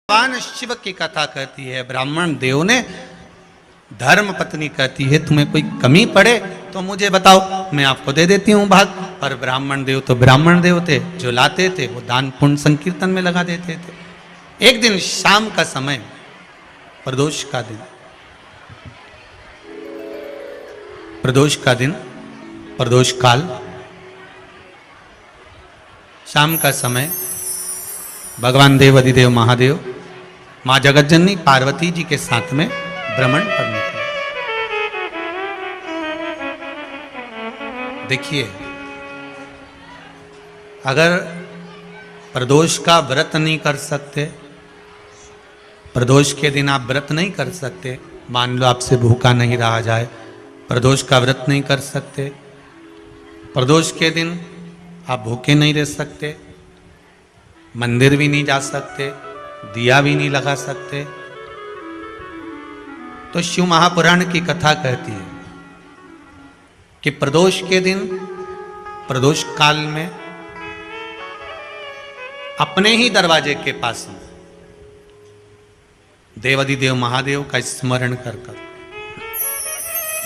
भगवान शिव की कथा कहती है, ब्राह्मण देव ने धर्म पत्नी कहती है तुम्हें कोई कमी पड़े तो मुझे बताओ, मैं आपको दे देती हूँ भाग। पर ब्राह्मण देव तो ब्राह्मण देव थे, जो लाते थे वो दान पुण्य संकीर्तन में लगा देते थे। एक दिन शाम का समय, प्रदोष का दिन, प्रदोष काल, शाम का समय, भगवान देव अधिदेव महादेव माँ जगतजननी पार्वती जी के साथ में भ्रमण पर निकले। देखिए, अगर प्रदोष का व्रत नहीं कर सकते, प्रदोष के दिन आप व्रत नहीं कर सकते, मान लो आपसे भूखा नहीं रहा जाए, प्रदोष का व्रत नहीं कर सकते, प्रदोष के दिन आप भूखे नहीं रह सकते, मंदिर भी नहीं जा सकते, दिया भी नहीं लगा सकते, तो शिव महापुराण की कथा कहती है कि प्रदोष के दिन, प्रदोष काल में अपने ही दरवाजे के पास में देवाधिदेव महादेव का स्मरण कर कर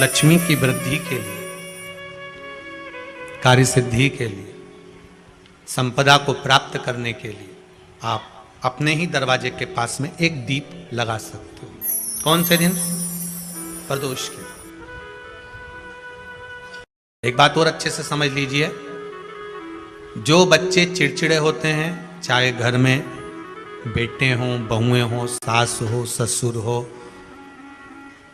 लक्ष्मी की वृद्धि के लिए, कार्य सिद्धि के लिए, संपदा को प्राप्त करने के लिए आप अपने ही दरवाजे के पास में एक दीप लगा सकते हो। कौन से दिन? प्रदोष के। एक बात और अच्छे से समझ लीजिए, जो बच्चे चिड़चिड़े होते हैं, चाहे घर में बेटे हों, बहुएं हों, सास हो, ससुर हो,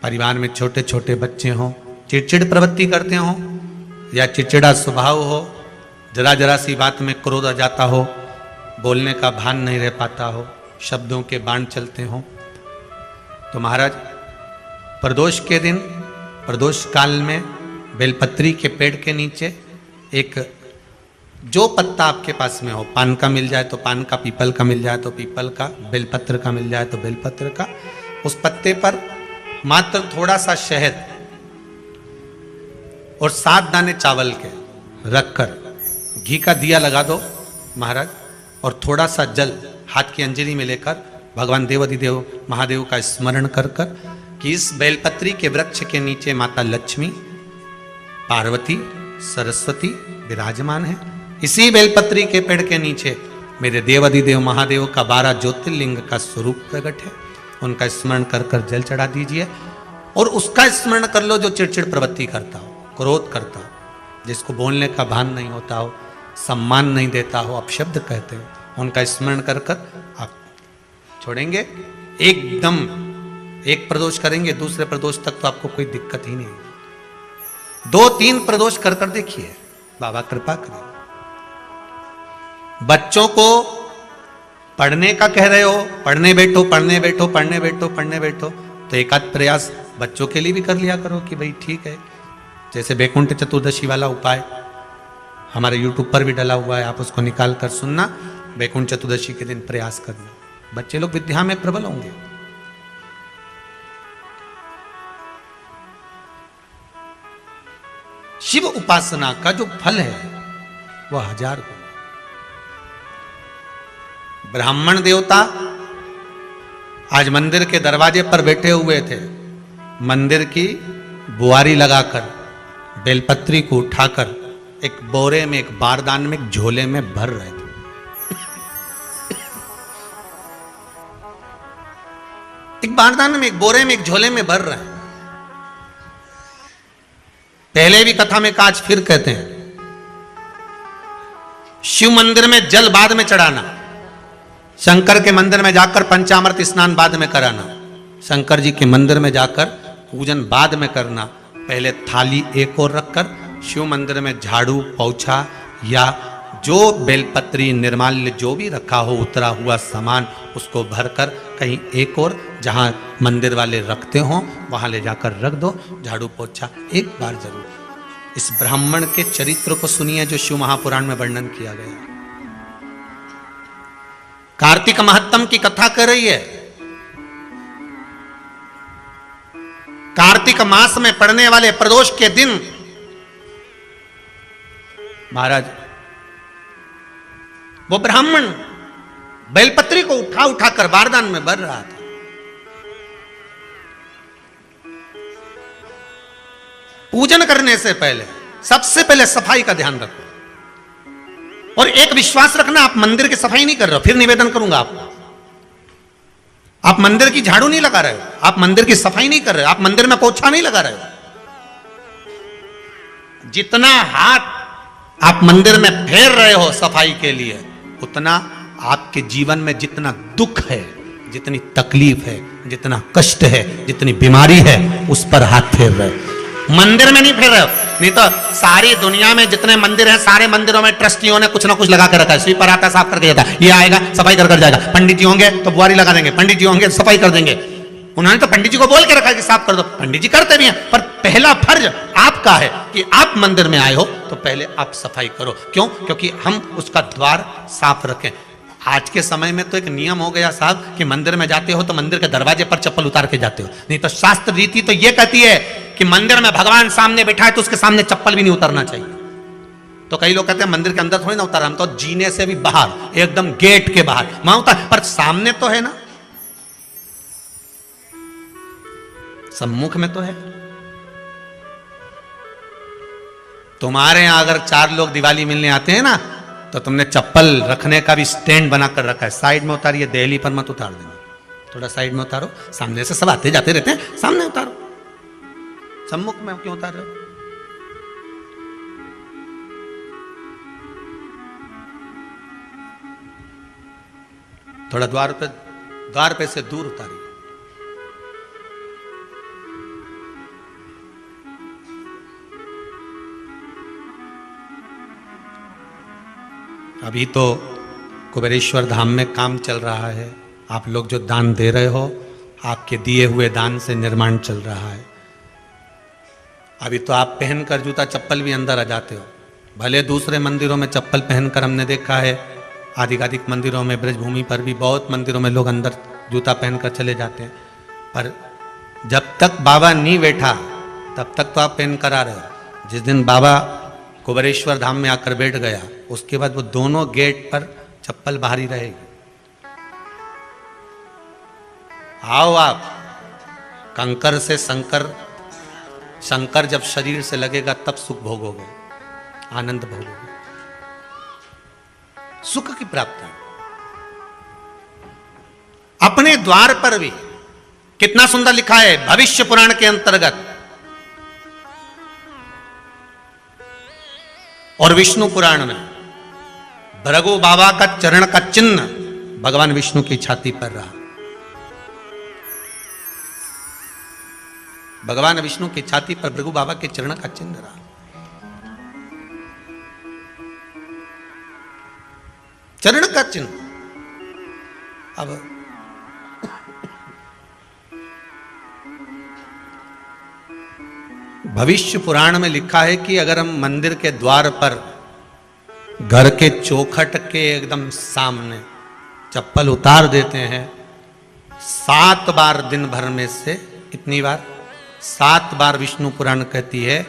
परिवार में छोटे छोटे बच्चे हों, चिड़चिड़ प्रवृत्ति करते हों या चिड़चिड़ा स्वभाव हो, जरा जरा सी बात में क्रोध आ जाता हो, बोलने का भान नहीं रह पाता हो, शब्दों के बाण चलते हों, तो महाराज प्रदोष के दिन, प्रदोष काल में बेलपत्री के पेड़ के नीचे एक, जो पत्ता आपके पास में हो, पान का मिल जाए तो पान का, पीपल का मिल जाए तो पीपल का, बेलपत्र का मिल जाए तो बेलपत्र का, उस पत्ते पर मात्र थोड़ा सा शहद और 7 दाने चावल के रखकर घी का दिया लगा दो महाराज, और थोड़ा सा जल हाथ की अंजलि में लेकर भगवान देवाधिदेव महादेव का स्मरण कर कर कि इस बेलपत्री के वृक्ष के नीचे माता लक्ष्मी, पार्वती, सरस्वती विराजमान है। इसी बेलपत्री के पेड़ के नीचे मेरे देवाधिदेव महादेव का 12 ज्योतिर्लिंग का स्वरूप प्रकट है। उनका स्मरण कर कर जल चढ़ा दीजिए और उसका स्मरण कर लो जो चिड़चिड़ प्रवृत्ति करता हो, क्रोध करता हो, जिसको बोलने का भान नहीं होता हो, सम्मान नहीं देता हो, अपशब्द कहते हो, उनका स्मरण कर कर आप छोड़ेंगे। एकदम एक प्रदोष करेंगे, दूसरे प्रदोष तक तो आपको कोई दिक्कत ही नहीं। 2-3 प्रदोष कर कर देखिए, बाबा कृपा करें। बच्चों को पढ़ने का कह रहे हो, पढ़ने बैठो, पढ़ने बैठो, पढ़ने बैठो, पढ़ने बैठो, तो एक आध प्रयास बच्चों के लिए भी कर लिया करो कि भाई ठीक है। जैसे वैकुंठ चतुर्दशी वाला उपाय हमारे YouTube पर भी डला हुआ है, आप उसको निकाल कर सुनना। वैकुंठ चतुर्दशी के दिन प्रयास करना, बच्चे लोग विद्या में प्रबल होंगे। शिव उपासना का जो फल है वह 1000 गुना। ब्राह्मण देवता आज मंदिर के दरवाजे पर बैठे हुए थे, मंदिर की बुआरी लगाकर बेलपत्री को उठाकर एक बोरे में, एक बारदान में, एक झोले में भर रहे थे। एक बारदान में, एक बोरे में, एक झोले में भर रहे हैं। पहले भी कथा में काज, फिर कहते हैं, शिव मंदिर में जल बाद में चढ़ाना, शंकर के मंदिर में जाकर पंचामृत स्नान बाद में कराना, शंकर जी के मंदिर में जाकर पूजन बाद में करना, पहले थाली एक और रखकर शिव मंदिर में झाड़ू, पोछा या जो बेलपत्री, निर्माल्य जो भी रखा हो, उतरा हुआ सामान, उसको भरकर कहीं एक और जहां मंदिर वाले रखते हो वहां ले जाकर रख दो, झाड़ू पोछा एक बार जरूर। इस ब्राह्मण के चरित्र को सुनिए जो शिव महापुराण में वर्णन किया गया। कार्तिक महत्तम की कथा कर रही है। कार्तिक मास में पड़ने वाले प्रदोष के दिन महाराज वो ब्राह्मण बेलपत्री को उठा उठा कर बारदान में भर रहा था। पूजन करने से पहले सबसे पहले सफाई का ध्यान रखो। और एक विश्वास रखना, आप मंदिर की सफाई नहीं कर रहे हो, फिर निवेदन करूंगा आपको, आप मंदिर की झाड़ू नहीं लगा रहे हो, आप मंदिर की सफाई नहीं कर रहे हो, आप मंदिर में पोछा नहीं लगा रहे हो। जितना हाथ आप मंदिर में फेर रहे हो सफाई के लिए, उतना आपके जीवन में जितना दुख है, जितनी तकलीफ है, जितना कष्ट है, जितनी बीमारी है, उस पर हाथ फेर रहे हो, मंदिर में नहीं फेर रहे हो। नहीं तो सारी दुनिया में जितने मंदिर हैं, सारे मंदिरों में ट्रस्टियों ने कुछ ना कुछ लगा कर रखा है। स्वीपर आता है, साफ करके जाता है, ये आएगा सफाई कर जाएगा, पंडित जी होंगे तो बुआरी लगा देंगे, पंडित जी होंगे सफाई कर देंगे। उन्होंने तो पंडित जी को बोल के रखा है कि साफ कर दो, पंडित जी करते भी हैं, पर पहला फर्ज आपका है कि आप मंदिर में आए हो तो पहले आप सफाई करो। क्यों? क्योंकि हम उसका द्वार साफ रखें। आज के समय में तो एक नियम हो गया साहब कि मंदिर में जाते हो तो मंदिर के दरवाजे पर चप्पल उतार के जाते हो, नहीं तो शास्त्र रीति तो यह कहती है कि मंदिर में भगवान सामने बैठा है तो उसके सामने चप्पल भी नहीं उतारना चाहिए। तो कई लोग कहते हैं मंदिर के अंदर थोड़ी ना उतार, हम तो जीने से भी बाहर, एकदम गेट के बाहर वहां उतार, पर सामने तो है ना, सम्मुख में तो है। तुम्हारे यहां अगर 4 लोग दिवाली मिलने आते हैं ना, तो तुमने चप्पल रखने का भी स्टैंड बनाकर रखा है, साइड में उतारिए, दहली पर मत उतार देना, थोड़ा साइड में उतारो। सामने से सब आते जाते रहते हैं, सामने उतारो, सम्मुख में क्यों उतार रहे हो? थोड़ा द्वार पे से दूर उतारिए। अभी तो कुबेरेश्वर धाम में काम चल रहा है, आप लोग जो दान दे रहे हो, आपके दिए हुए दान से निर्माण चल रहा है। अभी तो आप पहनकर जूता चप्पल भी अंदर आ जाते हो, भले दूसरे मंदिरों में चप्पल पहनकर हमने देखा है, आधिकाधिक मंदिरों में, ब्रजभूमि पर भी बहुत मंदिरों में लोग अंदर जूता पहनकर चले जाते हैं, पर जब तक बाबा नहीं बैठा तब तक तो आप पहन कर आ रहे हो। जिस दिन बाबा कुबेरेश्वर धाम में आकर बैठ गया, उसके बाद वो दोनों गेट पर चप्पल बाहर ही रहेगी। आओ आप, कंकर से शंकर जब शरीर से लगेगा तब सुख भोगोगे, आनंद भोगोगे, सुख की प्राप्ति। अपने द्वार पर भी कितना सुंदर लिखा है भविष्य पुराण के अंतर्गत, और विष्णु पुराण में भृगु बाबा का चरण का चिन्ह भगवान विष्णु की छाती पर रहा। भगवान विष्णु की छाती पर भृगु बाबा के चरण का चिन्ह रहा। चरण का चिन्ह। अब भविष्य पुराण में लिखा है कि अगर हम मंदिर के द्वार पर घर के चौखट के एकदम सामने चप्पल उतार देते हैं, 7 बार दिन भर में से, कितनी बार? 7 बार विष्णु पुराण कहती है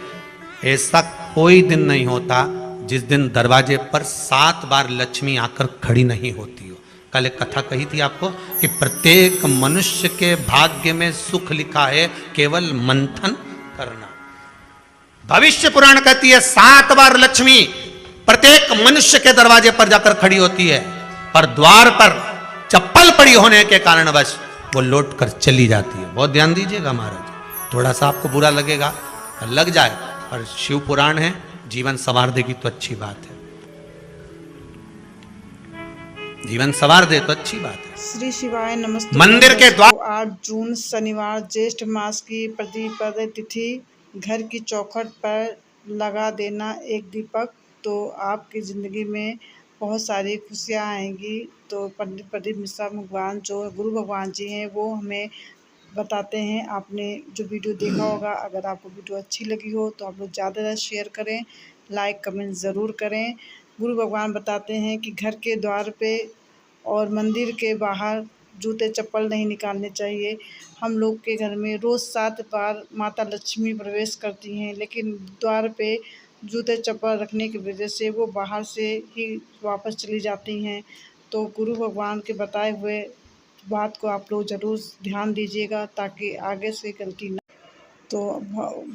ऐसा कोई दिन नहीं होता जिस दिन दरवाजे पर 7 बार लक्ष्मी आकर खड़ी नहीं होती हो। कल एक कथा कही थी आपको कि प्रत्येक मनुष्य के भाग्य में सुख लिखा है, केवल मंथन करना। भविष्य पुराण कहती है 7 बार लक्ष्मी प्रत्येक मनुष्य के दरवाजे पर जाकर खड़ी होती है, पर द्वार पर चप्पल पड़ी होने के कारणवश वो लौट कर चली जाती है। बहुत ध्यान दीजिएगा महाराज, थोड़ा सा आपको बुरा लगेगा, लग जाए, पर शिव पुराण है, जीवन संवार देगी तो अच्छी बात है, जीवन संवार दे तो अच्छी बात है। श्री शिवाय नमस्ते। मंदिर के द्वार 8 जून शनिवार ज्येष्ठ मास की प्रतिपद तिथि, घर की चौखट पर लगा देना एक दीपक, तो आपकी ज़िंदगी में बहुत सारी खुशियाँ आएंगी। तो पंडित प्रदीप मिश्रा भगवान जो गुरु भगवान जी हैं वो हमें बताते हैं। आपने जो वीडियो देखा होगा, अगर आपको वीडियो अच्छी लगी हो तो आप लोग ज़्यादा शेयर करें, लाइक कमेंट ज़रूर करें। गुरु भगवान बताते हैं कि घर के द्वार पे और मंदिर के बाहर जूते चप्पल नहीं निकालने चाहिए। हम लोग के घर में रोज़ 7 बार माता लक्ष्मी प्रवेश करती हैं, लेकिन द्वार पे जूते चप्पल रखने की वजह से वो बाहर से ही वापस चली जाती हैं। तो गुरु भगवान के बताए हुए बात को आप लोग ज़रूर ध्यान दीजिएगा ताकि आगे से गलती ना। तो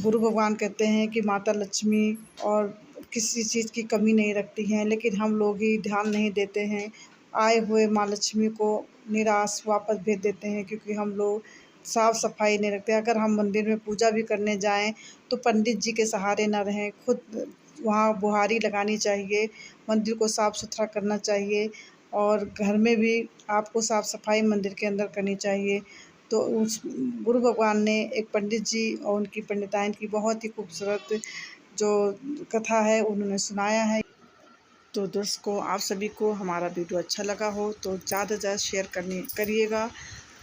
गुरु भगवान कहते हैं कि माता लक्ष्मी और किसी चीज़ की कमी नहीं रखती हैं, लेकिन हम लोग ही ध्यान नहीं देते हैं। आए हुए माँ लक्ष्मी को निराश वापस भेज देते हैं, क्योंकि हम लोग साफ़ सफाई नहीं रखते। अगर हम मंदिर में पूजा भी करने जाएं तो पंडित जी के सहारे ना रहें, खुद वहाँ बुहारी लगानी चाहिए, मंदिर को साफ़ सुथरा करना चाहिए और घर में भी आपको साफ़ सफाई मंदिर के अंदर करनी चाहिए। तो उस गुरु भगवान ने एक पंडित जी और उनकी पंडिताइन की बहुत ही खूबसूरत जो कथा है उन्होंने सुनाया है। तो दोस्तों, आप सभी को हमारा वीडियो अच्छा लगा हो तो ज़्यादा से ज़्यादा शेयर करिएगा।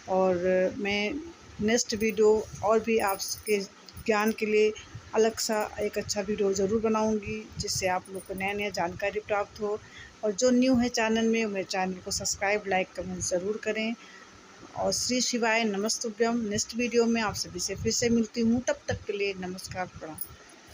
और मैं नेक्स्ट वीडियो और भी आपके ज्ञान के लिए अलग सा एक अच्छा वीडियो ज़रूर बनाऊंगी, जिससे आप लोग को नया नया जानकारी प्राप्त हो। और जो न्यू है चैनल में, मेरे चैनल को सब्सक्राइब, लाइक, कमेंट ज़रूर करें। और श्री शिवाय नमस्तुभ्यम। नेक्स्ट वीडियो में आप सभी से फिर से मिलती हूँ, तब तक के लिए नमस्कार, प्रणाम।